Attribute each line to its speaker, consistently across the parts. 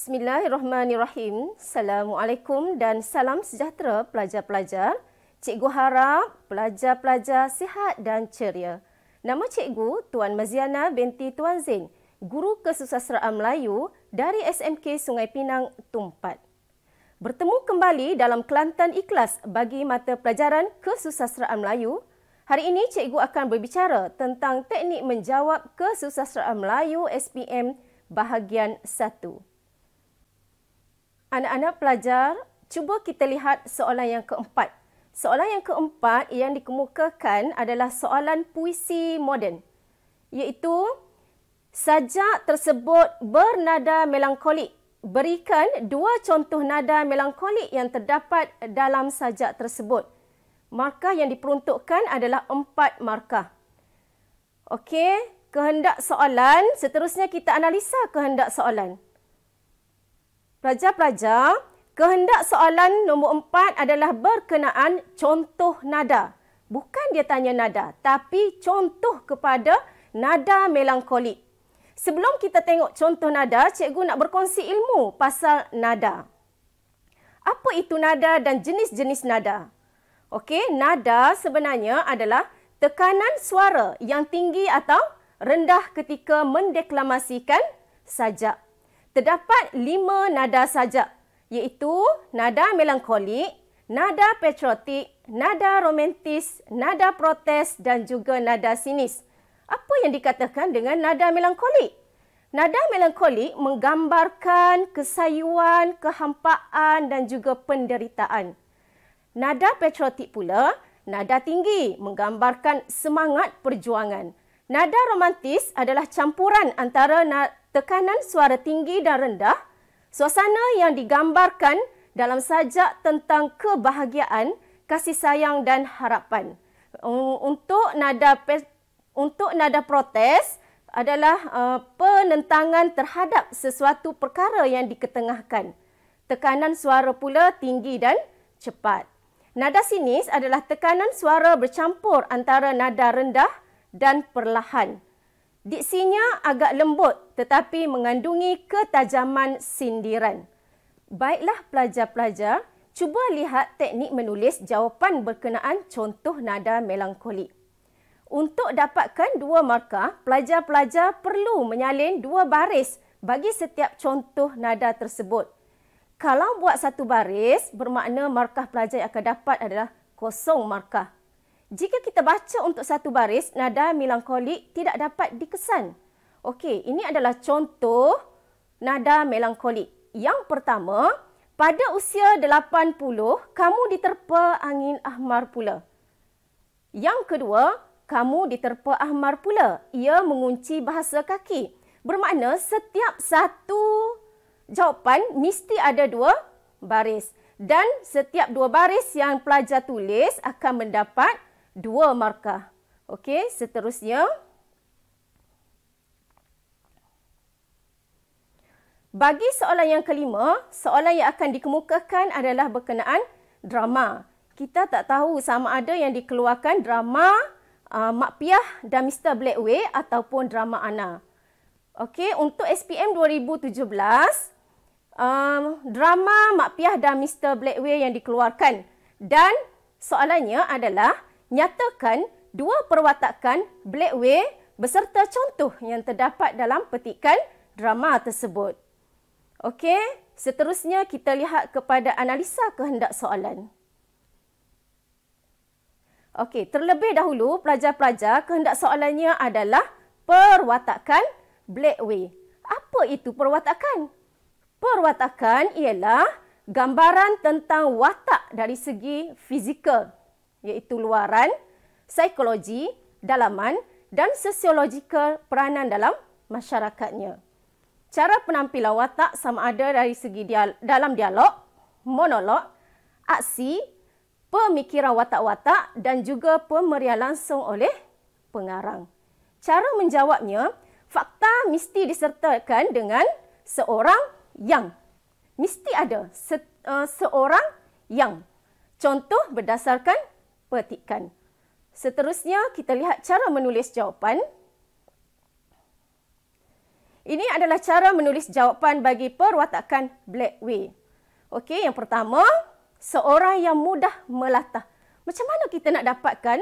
Speaker 1: Bismillahirrahmanirrahim. Assalamualaikum dan salam sejahtera pelajar-pelajar. Cikgu harap pelajar-pelajar sihat dan ceria. Nama cikgu Tuan Maziana binti Tuan Zain, Guru Kesusasteraan Melayu dari SMK Sungai Pinang, Tumpat. Bertemu kembali dalam Kelantan Ikhlas bagi mata pelajaran Kesusasteraan Melayu. Hari ini cikgu akan berbicara tentang teknik menjawab Kesusasteraan Melayu SPM bahagian 1. Anak-anak pelajar, cuba kita lihat soalan yang keempat. Soalan yang keempat yang dikemukakan adalah soalan puisi moden, iaitu sajak tersebut bernada melankolik. Berikan dua contoh nada melankolik yang terdapat dalam sajak tersebut. Markah yang diperuntukkan adalah 4 markah. Okey, kehendak soalan, seterusnya kita analisa kehendak soalan. Pelajar-pelajar, kehendak soalan nombor 4 adalah berkenaan contoh nada. Bukan dia tanya nada, tapi contoh kepada nada melankolik. Sebelum kita tengok contoh nada, cikgu nak berkongsi ilmu pasal nada. Apa itu nada dan jenis-jenis nada? Okey, nada sebenarnya adalah tekanan suara yang tinggi atau rendah ketika mendeklamasikan sajak. Terdapat 5 nada sajak, iaitu nada melankolik, nada patriotik, nada romantis, nada protes dan juga nada sinis. Apa yang dikatakan dengan nada melankolik? Nada melankolik menggambarkan kesayuan, kehampaan dan juga penderitaan. Nada patriotik pula, nada tinggi menggambarkan semangat perjuangan. Nada romantis adalah campuran antara tekanan suara tinggi dan rendah, suasana yang digambarkan dalam sajak tentang kebahagiaan, kasih sayang dan harapan. Untuk nada protes adalah penentangan terhadap sesuatu perkara yang diketengahkan. Tekanan suara pula tinggi dan cepat. Nada sinis adalah tekanan suara bercampur antara nada rendah dan perlahan. Diksinya agak lembut tetapi mengandungi ketajaman sindiran. Baiklah pelajar-pelajar, cuba lihat teknik menulis jawapan berkenaan contoh nada melankolik. Untuk dapatkan 2 markah, pelajar-pelajar perlu menyalin 2 baris bagi setiap contoh nada tersebut. Kalau buat 1 baris, bermakna markah pelajar yang akan dapat adalah 0 markah. Jika kita baca untuk 1 baris, nada melankolik tidak dapat dikesan. Okey, ini adalah contoh nada melankolik. Yang pertama, pada usia 80, kamu diterpa angin ahmar pula. Yang kedua, kamu diterpa ahmar pula. Ia mengunci bahasa kaki. Bermakna setiap satu jawapan mesti ada 2 baris. Dan setiap 2 baris yang pelajar tulis akan mendapat 2 markah. Okey, seterusnya. Bagi soalan yang kelima, soalan yang akan dikemukakan adalah berkenaan drama. Kita tak tahu sama ada yang dikeluarkan drama Mak Piah dan Mr. Blackway ataupun drama Ana. Okey, untuk SPM 2017, drama Mak Piah dan Mr. Blackway yang dikeluarkan. Dan soalannya adalah nyatakan 2 perwatakan Blackway beserta contoh yang terdapat dalam petikan drama tersebut. Okey, seterusnya kita lihat kepada analisa kehendak soalan. Okey, terlebih dahulu pelajar-pelajar kehendak soalannya adalah perwatakan Blackway. Apa itu perwatakan? Perwatakan ialah gambaran tentang watak dari segi fizikal, iaitu luaran, psikologi, dalaman dan sosiologikal peranan dalam masyarakatnya. Cara penampilan watak sama ada dari segi dalam dialog, monolog, aksi, pemikiran watak-watak dan juga pemberian langsung oleh pengarang. Cara menjawabnya, fakta mesti disertakan dengan seorang yang. Mesti ada seorang yang. Contoh berdasarkan petikan. Seterusnya, kita lihat cara menulis jawapan. Ini adalah cara menulis jawapan bagi perwatakan Blackway. Okey, yang pertama, seorang yang mudah melatah. Macam mana kita nak dapatkan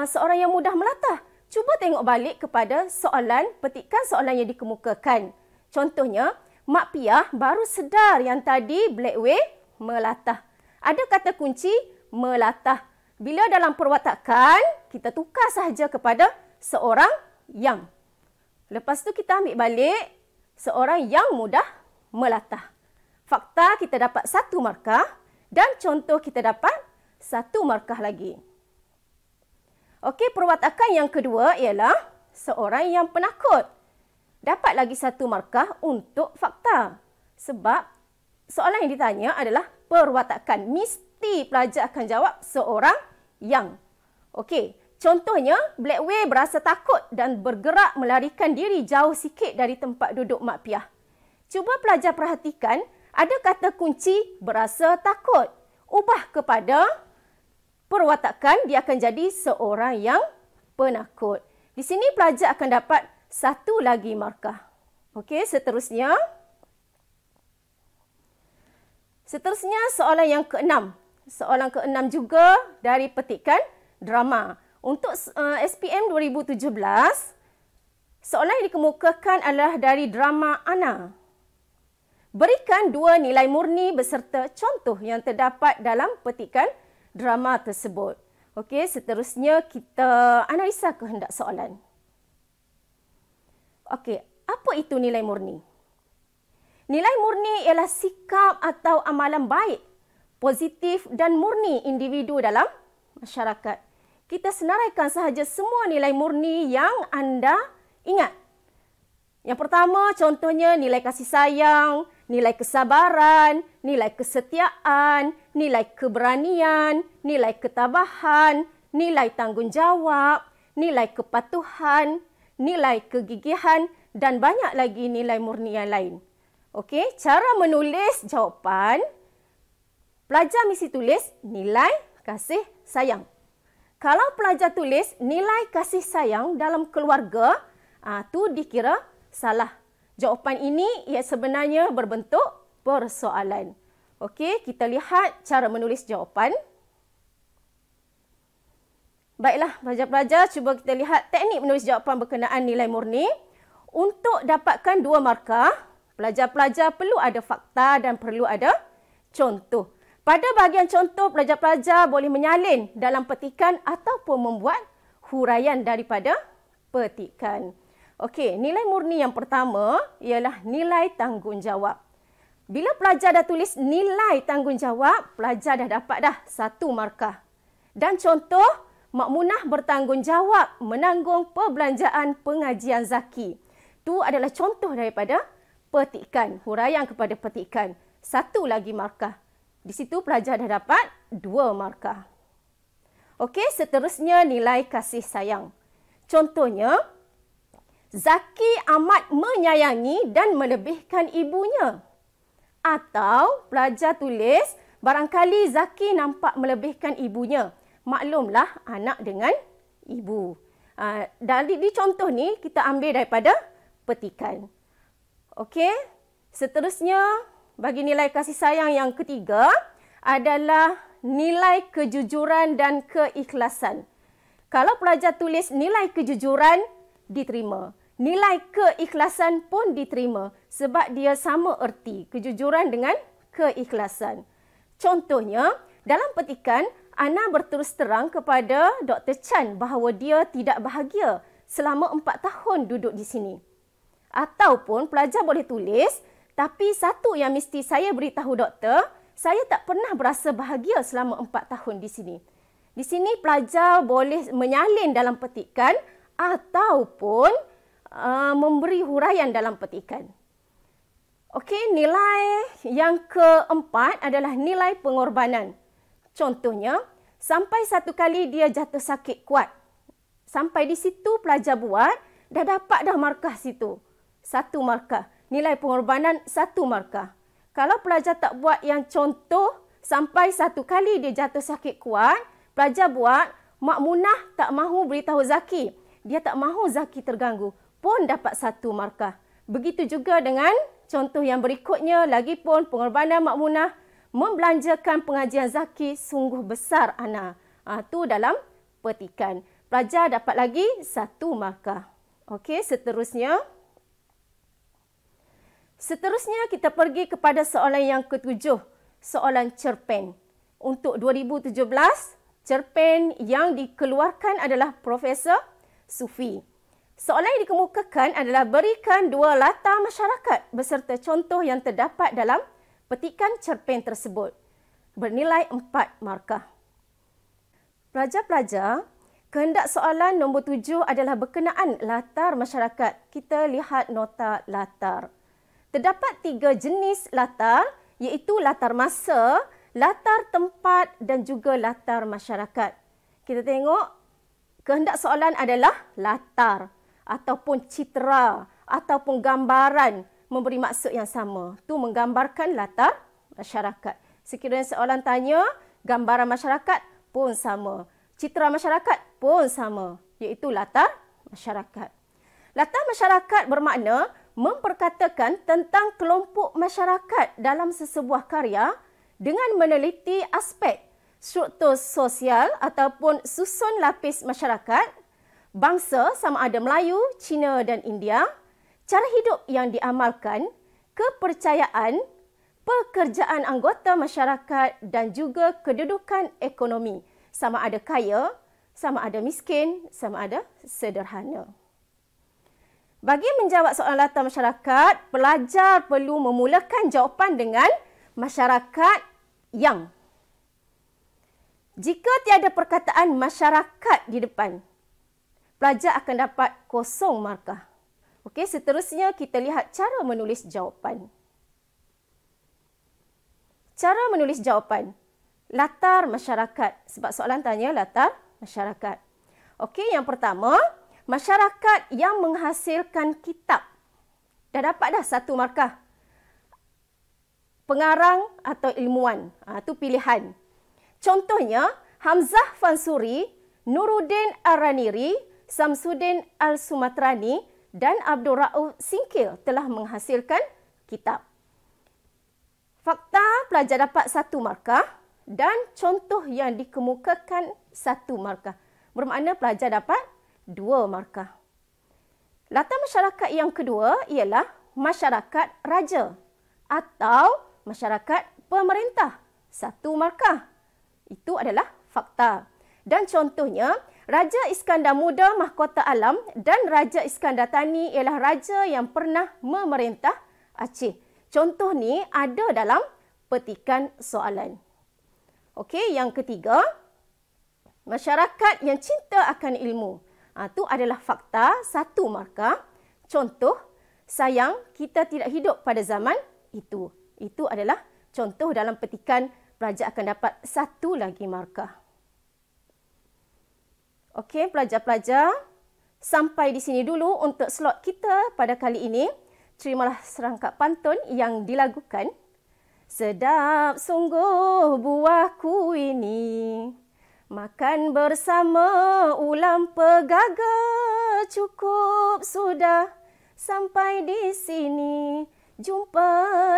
Speaker 1: seorang yang mudah melatah? Cuba tengok balik kepada soalan, petikan soalan yang dikemukakan. Contohnya, Mak Piah baru sedar yang tadi Blackway melatah. Ada kata kunci melatah. Bila dalam perwatakan, kita tukar sahaja kepada seorang yang. Lepas tu kita ambil balik seorang yang mudah melatah. Fakta kita dapat 1 markah dan contoh kita dapat 1 markah lagi. Okey, perwatakan yang kedua ialah seorang yang penakut. Dapat lagi 1 markah untuk fakta. Sebab soalan yang ditanya adalah perwatakan. Mesti pelajar akan jawab seorang yang. Okey. Contohnya, Blackway berasa takut dan bergerak melarikan diri jauh sikit dari tempat duduk Mak Piah. Cuba pelajar perhatikan, ada kata kunci berasa takut. Ubah kepada perwatakan, dia akan jadi seorang yang penakut. Di sini pelajar akan dapat 1 lagi markah. Okey, seterusnya. Seterusnya soalan yang ke-6. Soalan ke-6 juga dari petikan drama. Untuk SPM 2017, soalan yang dikemukakan adalah dari drama Ana. Berikan 2 nilai murni beserta contoh yang terdapat dalam petikan drama tersebut. Okey, seterusnya kita analisa kehendak soalan. Okey, apa itu nilai murni? Nilai murni ialah sikap atau amalan baik, positif dan murni individu dalam masyarakat. Kita senaraikan sahaja semua nilai murni yang anda ingat. Yang pertama, contohnya nilai kasih sayang, nilai kesabaran, nilai kesetiaan, nilai keberanian, nilai ketabahan, nilai tanggungjawab, nilai kepatuhan, nilai kegigihan dan banyak lagi nilai murni yang lain. Okey, cara menulis jawapan, pelajar mesti tulis nilai kasih sayang. Kalau pelajar tulis nilai kasih sayang dalam keluarga, tu dikira salah. Jawapan ini ia sebenarnya berbentuk persoalan. Okey, kita lihat cara menulis jawapan. Baiklah, pelajar-pelajar, cuba kita lihat teknik menulis jawapan berkenaan nilai murni. Untuk dapatkan 2 markah, pelajar-pelajar perlu ada fakta dan perlu ada contoh. Pada bahagian contoh, pelajar-pelajar boleh menyalin dalam petikan ataupun membuat huraian daripada petikan. Okey, nilai murni yang pertama ialah nilai tanggungjawab. Bila pelajar dah tulis nilai tanggungjawab, pelajar dah dapat 1 markah. Dan contoh, Mak Munah bertanggungjawab menanggung perbelanjaan pengajian Zaki. Itu adalah contoh daripada petikan, huraian kepada petikan. 1 lagi markah. Di situ pelajar dah dapat 2 markah. Okey, seterusnya nilai kasih sayang. Contohnya, Zaki amat menyayangi dan melebihkan ibunya. Atau pelajar tulis, barangkali Zaki nampak melebihkan ibunya. Maklumlah anak dengan ibu. Di contoh ni kita ambil daripada petikan. Okey, seterusnya bagi nilai kasih sayang yang ketiga adalah nilai kejujuran dan keikhlasan. Kalau pelajar tulis nilai kejujuran, diterima. Nilai keikhlasan pun diterima sebab dia sama erti, kejujuran dengan keikhlasan. Contohnya, dalam petikan, Ana berterus terang kepada Dr. Chan bahawa dia tidak bahagia selama 4 tahun duduk di sini. Ataupun pelajar boleh tulis, tapi satu yang mesti saya beritahu doktor, saya tak pernah berasa bahagia selama 4 tahun di sini. Di sini pelajar boleh menyalin dalam petikan ataupun memberi huraian dalam petikan. Okey, nilai yang keempat adalah nilai pengorbanan. Contohnya, sampai 1 kali dia jatuh sakit kuat. Sampai di situ pelajar buat, dah dapat dah markah situ. 1 markah. Nilai pengorbanan 1 markah. Kalau pelajar tak buat yang contoh, sampai 1 kali dia jatuh sakit kuat, pelajar buat, Mak Munah tak mahu beritahu Zaki. Dia tak mahu Zaki terganggu. Pun dapat 1 markah. Begitu juga dengan contoh yang berikutnya, lagipun pengorbanan Mak Munah membelanjakan pengajian Zaki sungguh besar Ana. Tu dalam petikan. Pelajar dapat lagi 1 markah. Okey, seterusnya. Seterusnya kita pergi kepada soalan yang ke-7. Soalan cerpen. Untuk 2017, cerpen yang dikeluarkan adalah Profesor Sufi. Soalan yang dikemukakan adalah berikan 2 latar masyarakat beserta contoh yang terdapat dalam petikan cerpen tersebut. Bernilai 4 markah. Pelajar-pelajar, kehendak soalan nombor 7 adalah berkenaan latar masyarakat. Kita lihat nota latar. Terdapat 3 jenis latar, iaitu latar masa, latar tempat dan juga latar masyarakat. Kita tengok, kehendak soalan adalah latar ataupun citera ataupun gambaran memberi maksud yang sama. Tu menggambarkan latar masyarakat. Sekiranya soalan tanya, gambaran masyarakat pun sama. Citera masyarakat pun sama, iaitu latar masyarakat. Latar masyarakat bermakna memperkatakan tentang kelompok masyarakat dalam sesebuah karya dengan meneliti aspek struktur sosial ataupun susun lapis masyarakat, bangsa sama ada Melayu, Cina dan India, cara hidup yang diamalkan, kepercayaan, pekerjaan anggota masyarakat dan juga kedudukan ekonomi, sama ada kaya, sama ada miskin, sama ada sederhana. Bagi menjawab soalan latar masyarakat, pelajar perlu memulakan jawapan dengan masyarakat yang. Jika tiada perkataan masyarakat di depan, pelajar akan dapat 0 markah. Okey, seterusnya kita lihat cara menulis jawapan. Cara menulis jawapan. Latar masyarakat. Sebab soalan tanya latar masyarakat. Okey, yang pertama, masyarakat yang menghasilkan kitab. Dah dapat dah 1 markah. Pengarang atau ilmuwan. Itu pilihan. Contohnya, Hamzah Fansuri, Nuruddin Ar-Raniri, Samsuddin Al-Sumatrani dan Abdul Rauf Singkil telah menghasilkan kitab. Fakta, pelajar dapat 1 markah dan contoh yang dikemukakan 1 markah. Bermakna pelajar dapat 2 markah. Latar masyarakat yang kedua ialah masyarakat raja atau masyarakat pemerintah. 1 markah. Itu adalah fakta. Dan contohnya, Raja Iskandar Muda Mahkota Alam dan Raja Iskandar Thani ialah raja yang pernah memerintah Aceh. Contoh ni ada dalam petikan soalan. Okey, yang ketiga, masyarakat yang cinta akan ilmu. Itu adalah fakta, 1 markah. Contoh, sayang kita tidak hidup pada zaman itu. Itu adalah contoh dalam petikan, pelajar akan dapat 1 lagi markah. Okey, pelajar-pelajar, sampai di sini dulu untuk slot kita pada kali ini. Terimalah serangkap pantun yang dilagukan. Sedap sungguh buahku ini, makan bersama ulam pegaga, cukup sudah sampai di sini. Jumpa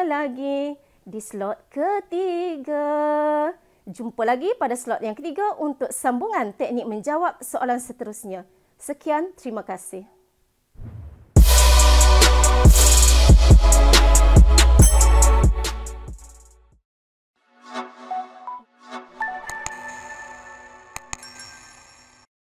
Speaker 1: lagi di slot ketiga. Jumpa lagi pada slot yang ketiga untuk sambungan teknik menjawab soalan seterusnya. Sekian, terima kasih.